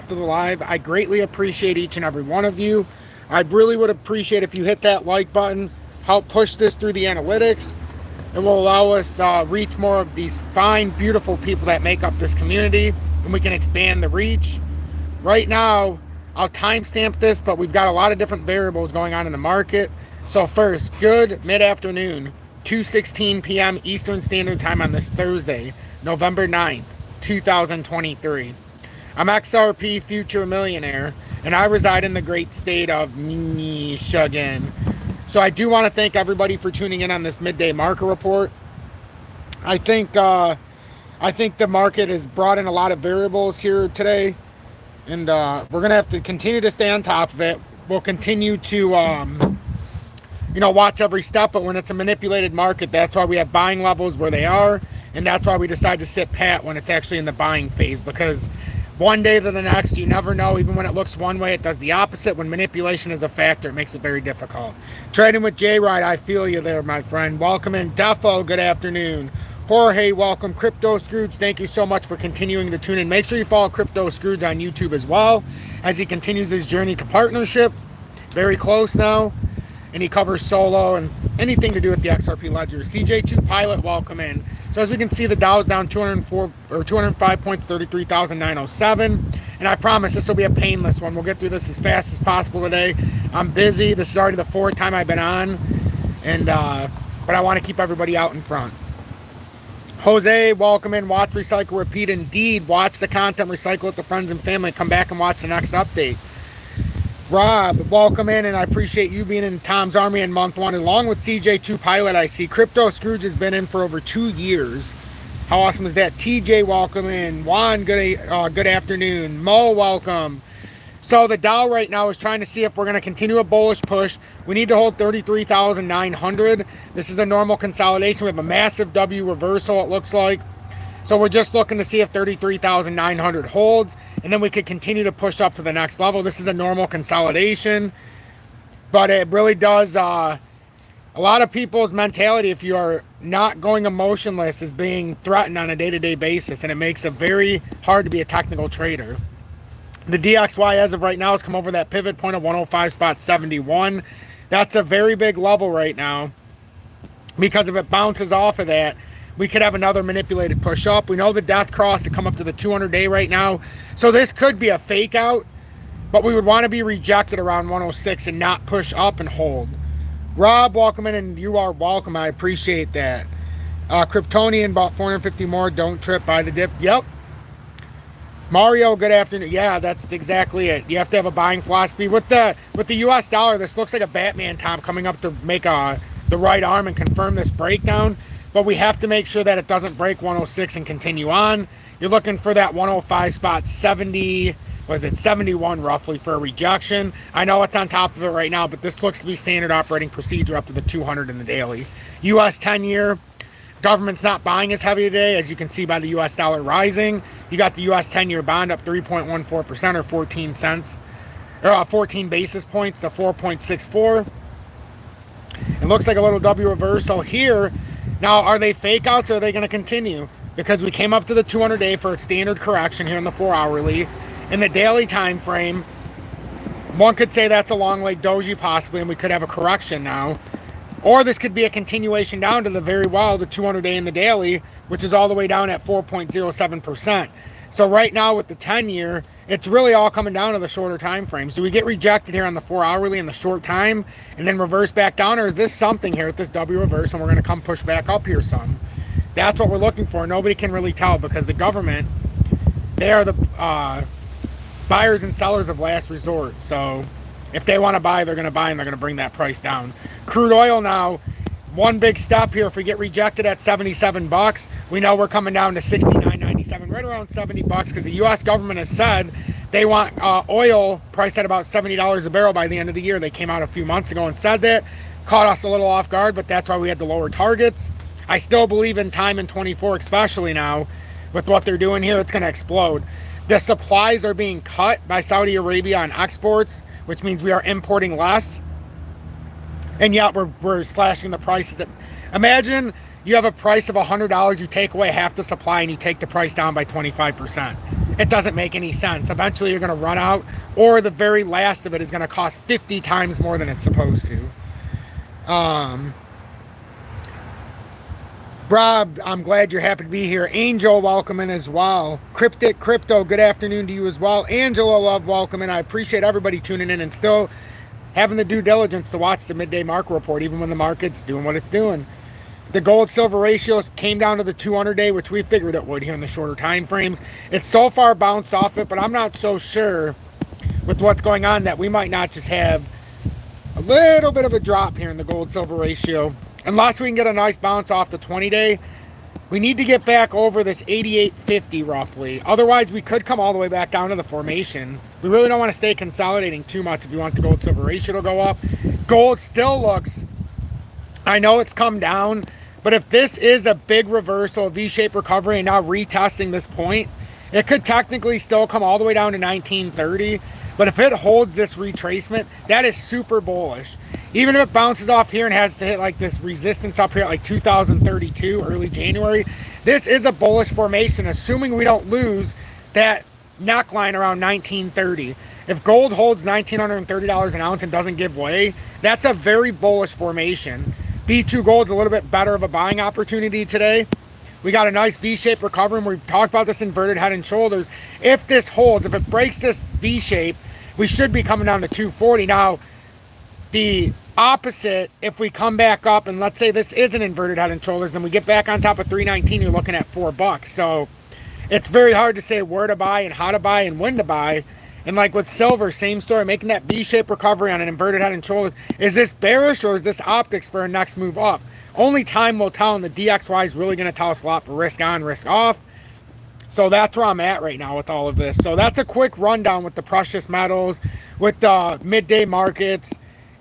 after the live. I greatly appreciate each and every one of you. I really would appreciate if you hit that like button, help push this through the analytics. It will allow us reach more of these fine, beautiful people that make up this community, and we can expand the reach. Right now, I'll timestamp this, but we've got a lot of different variables going on in the market. So first, good mid-afternoon, 2:16 p.m. Eastern Standard Time on this Thursday, November 9th, 2023. I'm XRP Future Millionaire, and I reside in the great state of Michigan. So I do want to thank everybody for tuning in on this midday market report. I think the market has brought in a lot of variables here today, and we're going to have to continue to stay on top of it. We'll continue to watch every step, but when it's a manipulated market, that's why we have buying levels where they are, and that's why we decide to sit pat when it's actually in the buying phase, because one day to the next, you never know. Even when it looks one way, it does the opposite. When manipulation is a factor, it makes it very difficult. Trading with J-Ride, I feel you there, my friend. Welcome in. Defo, good afternoon. Jorge, welcome. Crypto Scrooge, thank you so much for continuing to tune in. Make sure you follow Crypto Scrooge on YouTube as well, as he continues his journey to partnership. Very close now. And he covers solo and anything to do with the XRP ledger. CJ2 Pilot, welcome in. So as we can see, the Dow's down 205 points, 33,907. And I promise this will be a painless one. We'll get through this as fast as possible today. I'm busy. This is already the fourth time I've been on, and but I want to keep everybody out in front. Jose, welcome in. Watch, recycle, repeat. Indeed, watch the content, recycle it to friends and family. Come back and watch the next update. Rob, welcome in, and I appreciate you being in Tom's Army in month one, along with CJ2 Pilot. I see Crypto Scrooge has been in for over 2 years. How awesome is that? TJ, welcome in. Juan, good afternoon. Mo, welcome. So the Dow right now is trying to see if we're going to continue a bullish push. We need to hold 33,900. This is a normal consolidation. We have a massive W reversal, it looks like. So we're just looking to see if 33,900 holds, and then we could continue to push up to the next level. This is a normal consolidation, but it really does, a lot of people's mentality, if you are not going emotionless, is being threatened on a day-to-day basis, and it makes it very hard to be a technical trader. The DXY as of right now has come over that pivot point of 105.71. That's a very big level right now, because if it bounces off of that, we could have another manipulated push up. We know the death cross to come up to the 200-day right now. So this could be a fake out, but we would want to be rejected around 106 and not push up and hold. Rob, welcome in, and you are welcome. I appreciate that. Kryptonian bought 450 more. Don't trip by the dip. Yep. Mario, good afternoon. Yeah, that's exactly it. You have to have a buying philosophy. With the US dollar, this looks like a Batman top coming up to make the right arm and confirm this breakdown. But we have to make sure that it doesn't break 106 and continue on. You're looking for that 105 spot 70, was it 71 roughly, for a rejection. I know it's on top of it right now, but this looks to be standard operating procedure up to the 200 in the daily. US 10-year, government's not buying as heavy today, as you can see by the US dollar rising. You got the US 10-year bond up 3.14% or 14 cents, or 14 basis points to 4.64. It looks like a little W reversal here. Now, are they fake outs, or are they going to continue? Because we came up to the 200-day for a standard correction here in the 4-hourly. In the daily time frame, one could say that's a long leg doji possibly, and we could have a correction now. Or this could be a continuation down to the the 200-day in the daily, which is all the way down at 4.07%. So right now with the 10-year, it's really all coming down to the shorter time frames. Do we get rejected here on the 4-hourly in the short time and then reverse back down, or is this something here at this W reverse and we're going to come push back up here some? That's what we're looking for. Nobody can really tell, because the government, they are the buyers and sellers of last resort. So if they want to buy, they're going to buy, and they're going to bring that price down. Crude oil now, one big step here. If we get rejected at 77 bucks, we know we're coming down to 69.97, right around 70 bucks, because the U.S. government has said they want oil priced at about $70 a barrel by the end of the year. They came out a few months ago and said that. Caught us a little off guard, but that's why we had the lower targets. I still believe in time in 24, especially now with what they're doing here. It's going to explode. The supplies are being cut by Saudi Arabia on exports, which means we are importing less. And yet we're slashing the prices. Imagine you have a price of $100, you take away half the supply, and you take the price down by 25%. it doesn't make any sense. Eventually you're going to run out, or the very last of it is going to cost 50 times more than it's supposed to. Rob, I'm glad you're happy to be here. Angel, welcome in as well. Cryptic Crypto, good afternoon to you as well. Angela, love, welcome in. I appreciate everybody tuning in and still having the due diligence to watch the midday market report, even when the market's doing what it's doing. The gold-silver ratios came down to the 200-day, which we figured it would here in the shorter time frames. It's so far bounced off it, but I'm not so sure with what's going on that we might not just have a little bit of a drop here in the gold-silver ratio. Unless we can get a nice bounce off the 20-day, we need to get back over this 88.50 roughly. Otherwise, we could come all the way back down to the formation. We really don't want to stay consolidating too much if you want the gold-silver ratio to go up. Gold still looks, I know it's come down, but if this is a big reversal, a V-shaped recovery, and now retesting this point, it could technically still come all the way down to 1930. But if it holds this retracement, that is super bullish. Even if it bounces off here and has to hit like this resistance up here at like 2032, early January, this is a bullish formation, assuming we don't lose that neckline around 1930. If gold holds $1,930 an ounce and doesn't give way, that's a very bullish formation. B2 gold's a little bit better of a buying opportunity today. We got a nice V-shaped recovery, and we've talked about this inverted head and shoulders. If this holds, if it breaks this V-shape, we should be coming down to 240. Now, the opposite, if we come back up, and let's say this is an inverted head and shoulders, then we get back on top of 319, you're looking at $4. So it's very hard to say where to buy and how to buy and when to buy. And like with silver, same story, making that V-shaped recovery on an inverted head and shoulders. Is this bearish or is this optics for a next move up? Only time will tell, and the DXY is really going to tell us a lot for risk on, risk off. So that's where I'm at right now with all of this. So that's a quick rundown with the precious metals, with the midday markets,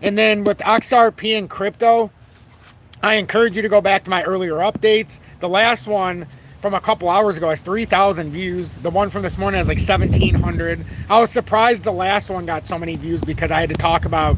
and then with XRP and crypto. I encourage you to go back to my earlier updates. The last one from a couple hours ago has 3,000 views. The one from this morning has like 1,700. I was surprised the last one got so many views because I had to talk about,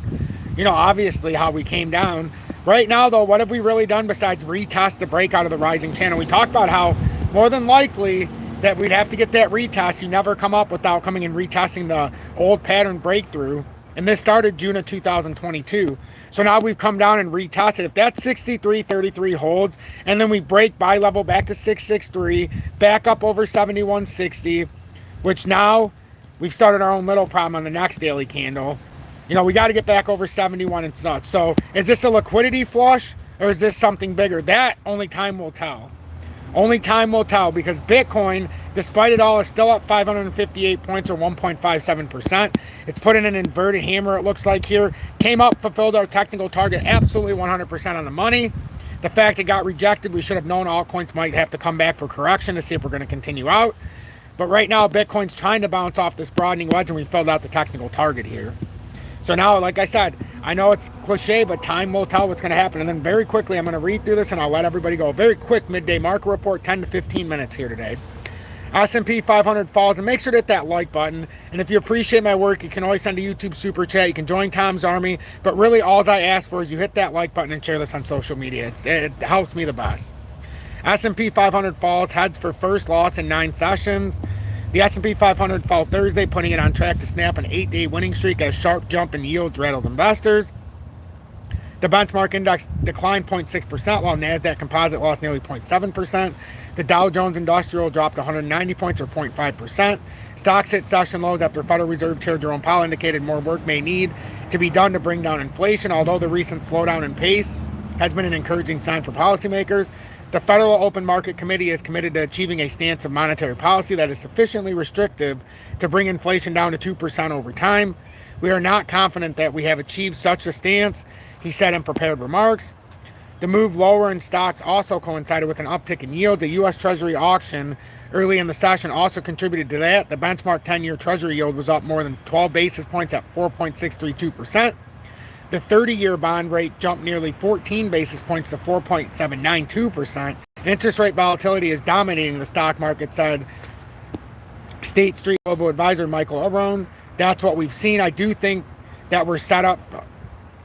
you know, obviously how we came down. Right now, though, what have we really done besides retest the breakout of the rising channel? We talked about how more than likely that we'd have to get that retest. You never come up without coming and retesting the old pattern breakthrough. And this started June of 2022. So now we've come down and retested. If that 63.33 holds, and then we break buy level back to 663, back up over 71.60, which now we've started our own little problem on the next daily candle. You know, we got to get back over 71 and such. So is this a liquidity flush or is this something bigger? That only time will tell. Only time will tell, because Bitcoin, despite it all, is still up 558 points or 1.57%. It's put in an inverted hammer, it looks like here. Came up, fulfilled our technical target, absolutely 100% on the money. The fact it got rejected, we should have known altcoins might have to come back for correction to see if we're going to continue out. But right now, Bitcoin's trying to bounce off this broadening wedge, and we filled out the technical target here. So now, like I said, I know it's cliche, but time will tell what's going to happen. And then very quickly, I'm going to read through this and I'll let everybody go. Very quick midday market report, 10 to 15 minutes here today. S&P 500 falls, and make sure to hit that like button. And if you appreciate my work, you can always send a YouTube super chat. You can join Tom's Army. But really, all I ask for is you hit that like button and share this on social media. It helps me the best. S&P 500 falls, heads for first loss in 9 sessions. The S&P 500 fell Thursday, putting it on track to snap an 8-day winning streak as a sharp jump in yields rattled investors. The benchmark index declined 0.6%, while NASDAQ Composite lost nearly 0.7%. The Dow Jones Industrial dropped 190 points or 0.5%. Stocks hit session lows after Federal Reserve Chair Jerome Powell indicated more work may need to be done to bring down inflation, although the recent slowdown in pace has been an encouraging sign for policymakers. The Federal Open Market Committee is committed to achieving a stance of monetary policy that is sufficiently restrictive to bring inflation down to 2% over time. We are not confident that we have achieved such a stance, he said in prepared remarks. The move lower in stocks also coincided with an uptick in yields. A U.S. Treasury auction early in the session also contributed to that. The benchmark 10-year Treasury yield was up more than 12 basis points at 4.632%. The 30-year bond rate jumped nearly 14 basis points to 4.792%. Interest rate volatility is dominating the stock market, said State Street Global Advisor Michael Arone. That's what we've seen. I do think that we're set up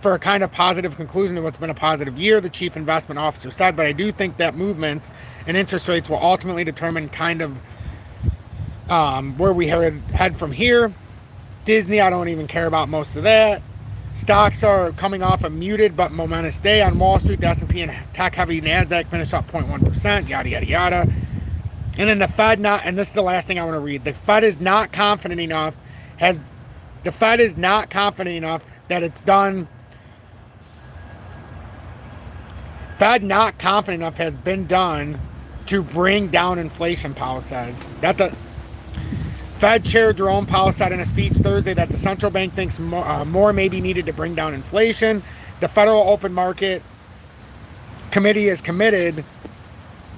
for a kind of positive conclusion to what's been a positive year, the chief investment officer said, but I do think that movements and interest rates will ultimately determine kind of Where we head from here. Disney, I don't even care about most of that. Stocks are coming off a muted but momentous day on Wall Street. The S&P and tech-heavy NASDAQ finished up 0.1%, yada, yada, yada. And then the Fed and this is the last thing I want to read. The Fed is not confident enough, that it's done. Fed not confident enough has been done to bring down inflation, Powell says. That the Fed Chair Jerome Powell said in a speech Thursday that the central bank thinks more may be needed to bring down inflation. The Federal Open Market Committee is committed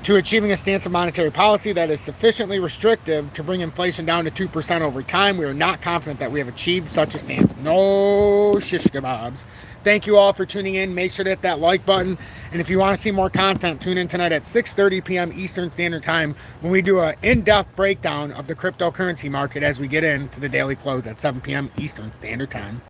to achieving a stance of monetary policy that is sufficiently restrictive to bring inflation down to 2% over time. We are not confident that we have achieved such a stance. No shish kebabs. Thank you all for tuning in. Make sure to hit that like button. And if you want to see more content, tune in tonight at 6:30 p.m. Eastern Standard Time when we do an in-depth breakdown of the cryptocurrency market as we get into the daily close at 7 p.m. Eastern Standard Time.